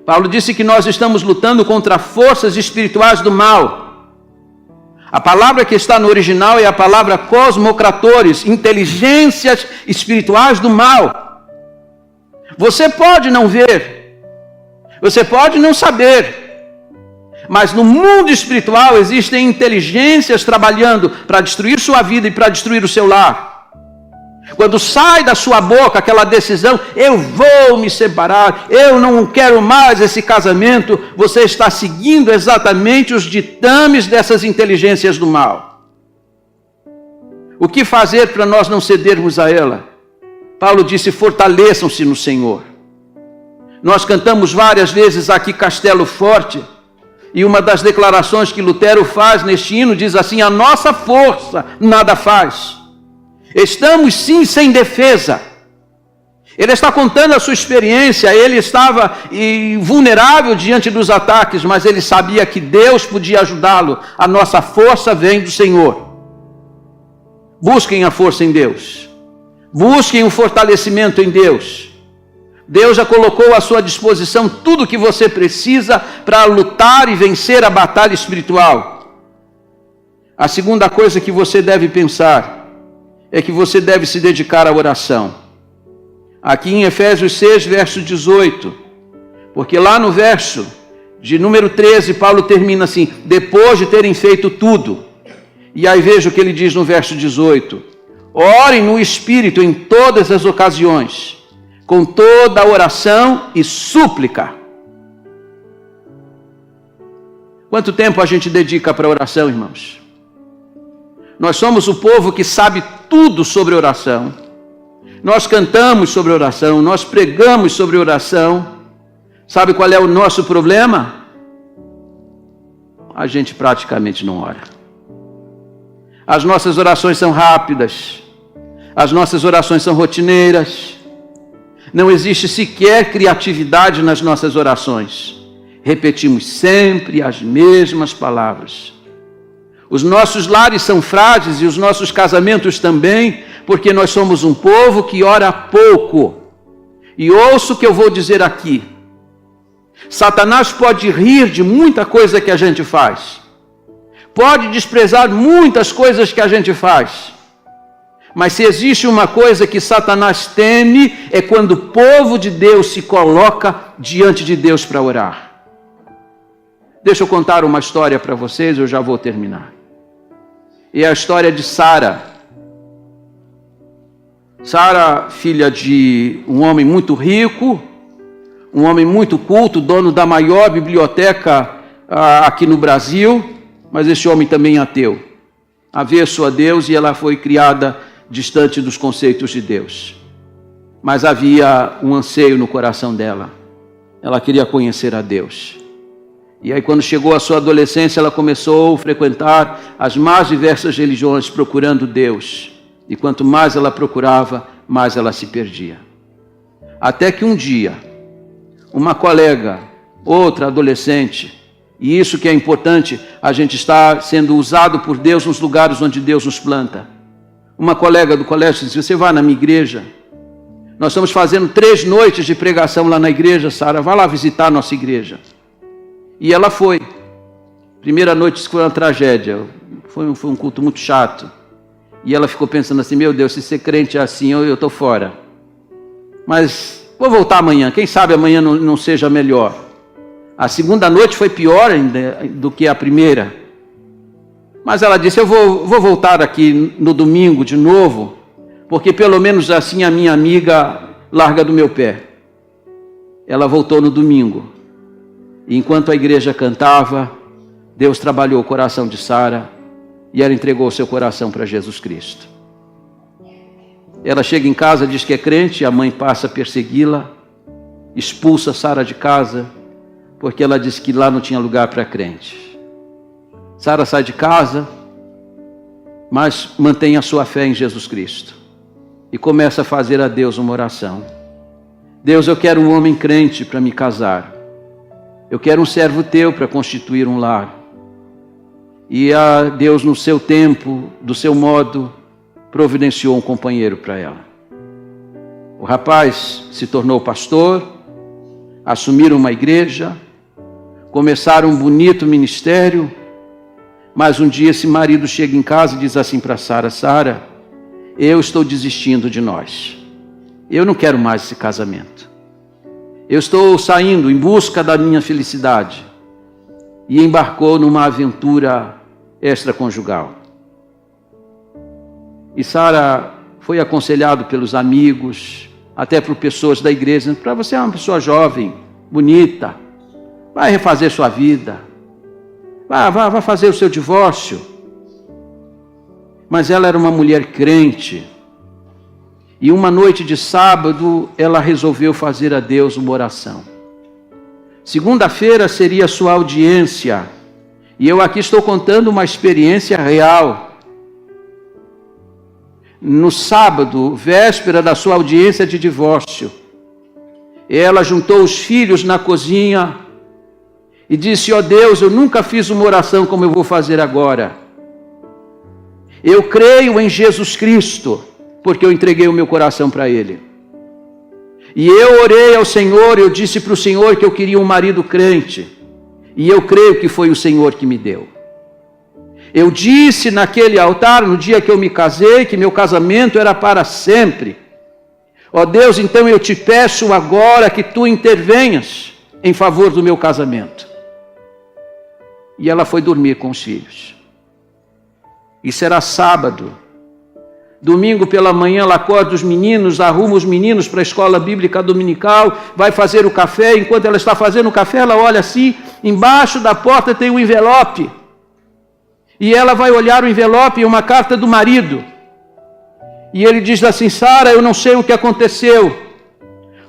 Paulo disse que nós estamos lutando contra forças espirituais do mal. A palavra que está no original é a palavra cosmocratores, inteligências espirituais do mal. Você pode não ver, você pode não saber, mas no mundo espiritual existem inteligências trabalhando para destruir sua vida e para destruir o seu lar. Quando sai da sua boca aquela decisão, eu vou me separar, eu não quero mais esse casamento, você está seguindo exatamente os ditames dessas inteligências do mal. O que fazer para nós não cedermos a ela? Paulo disse, fortaleçam-se no Senhor. Nós cantamos várias vezes aqui Castelo Forte, e uma das declarações que Lutero faz neste hino diz assim, a nossa força nada faz. Estamos sim sem defesa. Ele está contando a sua experiência, ele estava vulnerável diante dos ataques, mas ele sabia que Deus podia ajudá-lo. A nossa força vem do Senhor. Busquem a força em Deus. Busquem o fortalecimento em Deus. Deus já colocou à sua disposição tudo o que você precisa para lutar e vencer a batalha espiritual. A segunda coisa que você deve pensar é que você deve se dedicar à oração. Aqui em Efésios 6, verso 18, porque lá no verso de número 13, Paulo termina assim, depois de terem feito tudo. E aí veja o que ele diz no verso 18, orem no Espírito em todas as ocasiões, com toda a oração e súplica. Quanto tempo a gente dedica para a oração, irmãos? Nós somos o povo que sabe tudo sobre oração. Nós cantamos sobre oração, nós pregamos sobre oração. Sabe qual é o nosso problema? A gente praticamente não ora. As nossas orações são rápidas. As nossas orações são rotineiras. Não existe sequer criatividade nas nossas orações. Repetimos sempre as mesmas palavras. Os nossos lares são frágeis e os nossos casamentos também, porque nós somos um povo que ora pouco. E ouça o que eu vou dizer aqui. Satanás pode rir de muita coisa que a gente faz. Pode desprezar muitas coisas que a gente faz. Mas se existe uma coisa que Satanás teme, é quando o povo de Deus se coloca diante de Deus para orar. Deixa eu contar uma história para vocês, eu já vou terminar. É a história de Sara. Sara, filha de um homem muito rico, um homem muito culto, dono da maior biblioteca aqui no Brasil, mas esse homem também é ateu. Avesso a Deus, e ela foi criada distante dos conceitos de Deus. Mas havia um anseio no coração dela. Ela queria conhecer a Deus. E aí, quando chegou a sua adolescência, ela começou a frequentar as mais diversas religiões, procurando Deus. E quanto mais ela procurava, mais ela se perdia. Até que um dia, uma colega, outra adolescente, e isso que é importante, a gente está sendo usado por Deus nos lugares onde Deus nos planta. Uma colega do colégio disse, você vai na minha igreja? Nós estamos fazendo 3 noites de pregação lá na igreja, Sara, vai lá visitar a nossa igreja. E ela foi. Primeira noite foi uma tragédia, foi um culto muito chato. E ela ficou pensando assim, meu Deus, se ser crente é assim, eu estou fora. Mas vou voltar amanhã, quem sabe amanhã não seja melhor. A segunda noite foi pior ainda do que a primeira. Mas ela disse, eu vou voltar aqui no domingo de novo, porque pelo menos assim a minha amiga larga do meu pé. Ela voltou no domingo. E enquanto a igreja cantava, Deus trabalhou o coração de Sara e ela entregou o seu coração para Jesus Cristo. Ela chega em casa, diz que é crente, a mãe passa a persegui-la, expulsa Sara de casa, porque ela disse que lá não tinha lugar para crente. Sara sai de casa, mas mantém a sua fé em Jesus Cristo e começa a fazer a Deus uma oração. Deus, eu quero um homem crente para me casar. Eu quero um servo teu para constituir um lar. E a Deus, no seu tempo, do seu modo, providenciou um companheiro para ela. O rapaz se tornou pastor, assumiram uma igreja, começaram um bonito ministério, mas um dia esse marido chega em casa e diz assim para Sara: Sara, eu estou desistindo de nós. Eu não quero mais esse casamento. Eu estou saindo em busca da minha felicidade. E embarcou numa aventura extraconjugal. E Sara foi aconselhado pelos amigos, até por pessoas da igreja: para você é uma pessoa jovem, bonita, vai refazer sua vida, vai fazer o seu divórcio. Mas ela era uma mulher crente, e uma noite de sábado ela resolveu fazer a Deus uma oração. Segunda-feira seria a sua audiência, e eu aqui estou contando uma experiência real. No sábado, véspera da sua audiência de divórcio, ela juntou os filhos na cozinha e disse: ó Deus, eu nunca fiz uma oração como eu vou fazer agora. Eu creio em Jesus Cristo, porque eu entreguei o meu coração para Ele. E eu orei ao Senhor, eu disse para o Senhor que eu queria um marido crente, e eu creio que foi o Senhor que me deu. Eu disse naquele altar, no dia que eu me casei, que meu casamento era para sempre. Ó Deus, então eu te peço agora que tu intervenhas em favor do meu casamento. E ela foi dormir com os filhos. Isso era sábado. Domingo pela manhã ela acorda os meninos, arruma os meninos para a escola bíblica dominical, vai fazer o café. Enquanto ela está fazendo o café, ela olha assim, embaixo da porta tem um envelope. E ela vai olhar o envelope e uma carta do marido. E ele diz assim: Sara, eu não sei o que aconteceu.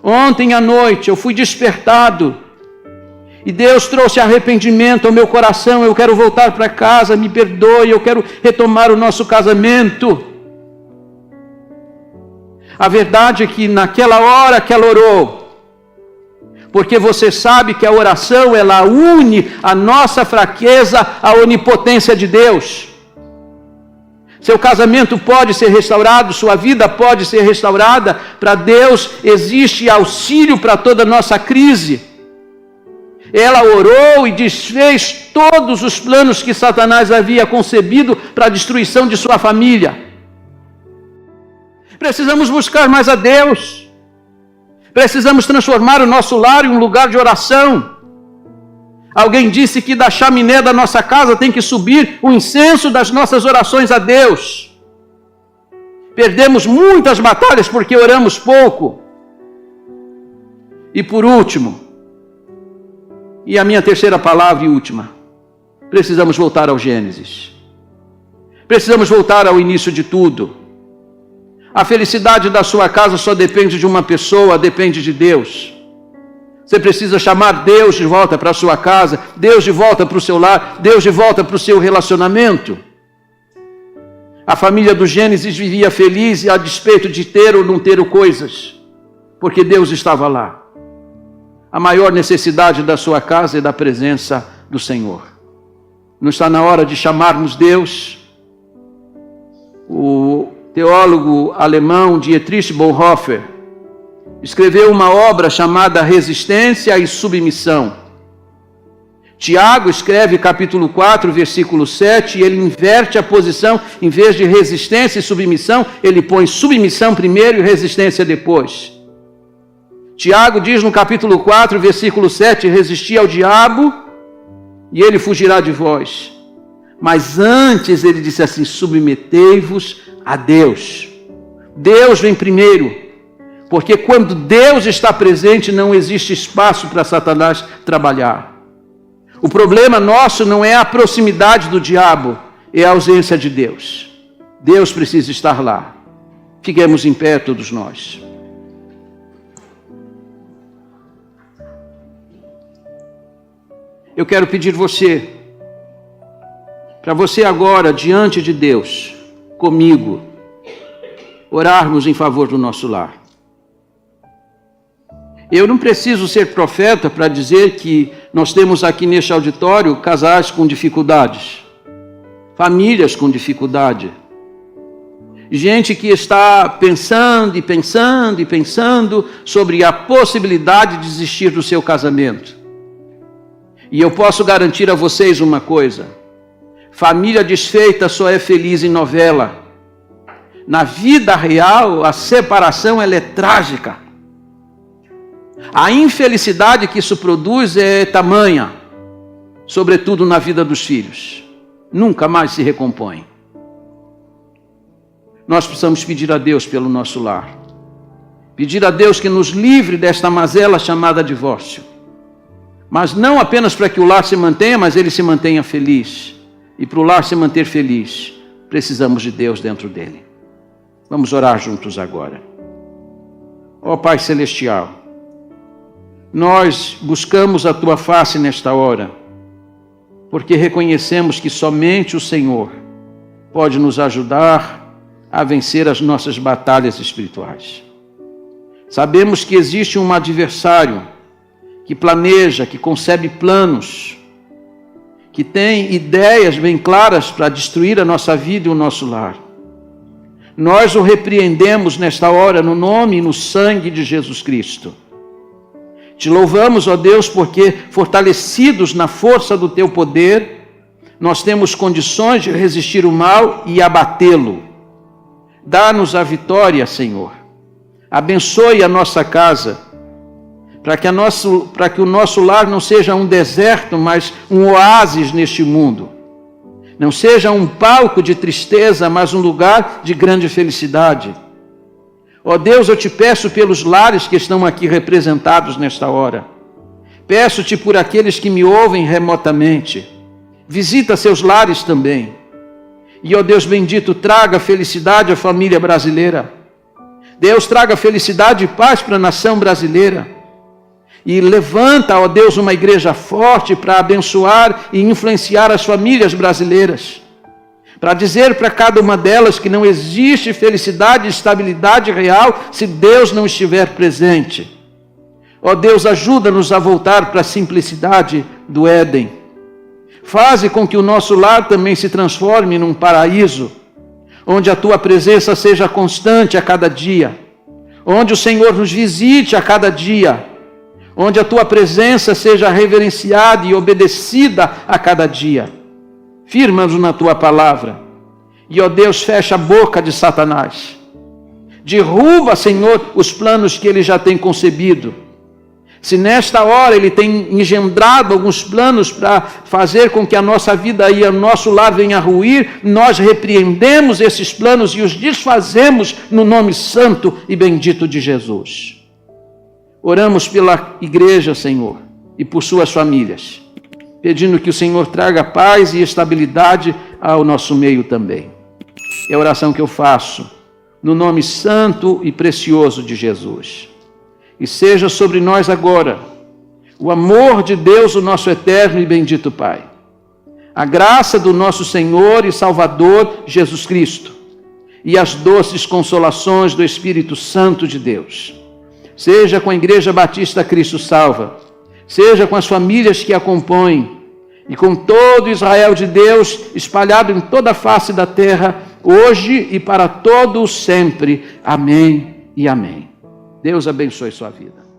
Ontem à noite eu fui despertado. E Deus trouxe arrependimento ao meu coração. Eu quero voltar para casa, me perdoe, eu quero retomar o nosso casamento. A verdade é que naquela hora que ela orou, porque você sabe que a oração, ela une a nossa fraqueza à onipotência de Deus. Seu casamento pode ser restaurado, sua vida pode ser restaurada. Para Deus existe auxílio para toda a nossa crise. Ela orou e desfez todos os planos que Satanás havia concebido para a destruição de sua família. Precisamos buscar mais a Deus. Precisamos transformar o nosso lar em um lugar de oração. Alguém disse que da chaminé da nossa casa tem que subir o incenso das nossas orações a Deus. Perdemos muitas batalhas porque oramos pouco. E por último, e a minha terceira palavra e última, precisamos voltar ao Gênesis. Precisamos voltar ao início de tudo. A felicidade da sua casa só depende de uma pessoa, depende de Deus. Você precisa chamar Deus de volta para a sua casa, Deus de volta para o seu lar, Deus de volta para o seu relacionamento. A família do Gênesis vivia feliz a despeito de ter ou não ter coisas, porque Deus estava lá. A maior necessidade da sua casa é da presença do Senhor. Não está na hora de chamarmos Deus? O teólogo alemão Dietrich Bonhoeffer escreveu uma obra chamada Resistência e Submissão. Tiago escreve capítulo 4, versículo 7, e ele inverte a posição. Em vez de resistência e submissão, ele põe submissão primeiro e resistência depois. Tiago diz no capítulo 4, versículo 7, resisti ao diabo e ele fugirá de vós. Mas antes ele disse assim, submetei-vos a Deus. Deus vem primeiro, porque quando Deus está presente não existe espaço para Satanás trabalhar. O problema nosso não é a proximidade do diabo, é a ausência de Deus. Deus precisa estar lá. Fiquemos em pé todos nós. Eu quero pedir para você agora, diante de Deus, comigo, orarmos em favor do nosso lar. Eu não preciso ser profeta para dizer que nós temos aqui neste auditório casais com dificuldades, famílias com dificuldade, gente que está pensando e pensando e pensando sobre a possibilidade de desistir do seu casamento. E eu posso garantir a vocês uma coisa: família desfeita só é feliz em novela. Na vida real, a separação ela é trágica. A infelicidade que isso produz é tamanha, sobretudo na vida dos filhos. Nunca mais se recompõe. Nós precisamos pedir a Deus pelo nosso lar. Pedir a Deus que nos livre desta mazela chamada divórcio. Mas não apenas para que o lar se mantenha, mas ele se mantenha feliz. E para o lar se manter feliz, precisamos de Deus dentro dele. Vamos orar juntos agora. Ó Pai Celestial, nós buscamos a Tua face nesta hora, porque reconhecemos que somente o Senhor pode nos ajudar a vencer as nossas batalhas espirituais. Sabemos que existe um adversário que planeja, que concebe planos, que tem ideias bem claras para destruir a nossa vida e o nosso lar. Nós o repreendemos nesta hora no nome e no sangue de Jesus Cristo. Te louvamos, ó Deus, porque fortalecidos na força do Teu poder, nós temos condições de resistir o mal e abatê-lo. Dá-nos a vitória, Senhor. Abençoe a nossa casa, para que o nosso lar não seja um deserto, mas um oásis neste mundo. Não seja um palco de tristeza, mas um lugar de grande felicidade. Ó Deus, eu te peço pelos lares que estão aqui representados nesta hora. Peço-te por aqueles que me ouvem remotamente. Visita seus lares também. E, ó Deus bendito, traga felicidade à família brasileira. Deus, traga felicidade e paz para a nação brasileira. E levanta, ó Deus, uma igreja forte para abençoar e influenciar as famílias brasileiras. Para dizer para cada uma delas que não existe felicidade e estabilidade real se Deus não estiver presente. Ó Deus, ajuda-nos a voltar para a simplicidade do Éden. Faze com que o nosso lar também se transforme num paraíso, onde a Tua presença seja constante a cada dia, onde o Senhor nos visite a cada dia, onde a Tua presença seja reverenciada e obedecida a cada dia. Firma-nos na Tua palavra. E, ó Deus, fecha a boca de Satanás. Derruba, Senhor, os planos que ele já tem concebido. Se nesta hora ele tem engendrado alguns planos para fazer com que a nossa vida e o nosso lar venha a ruir, nós repreendemos esses planos e os desfazemos no nome santo e bendito de Jesus. Oramos pela igreja, Senhor, e por suas famílias, pedindo que o Senhor traga paz e estabilidade ao nosso meio também. É a oração que eu faço, no nome santo e precioso de Jesus. E seja sobre nós agora o amor de Deus, o nosso eterno e bendito Pai, a graça do nosso Senhor e Salvador Jesus Cristo e as doces consolações do Espírito Santo de Deus. Seja com a Igreja Batista Cristo Salva, seja com as famílias que a compõem e com todo Israel de Deus espalhado em toda a face da terra, hoje e para todo sempre. Amém e amém. Deus abençoe sua vida.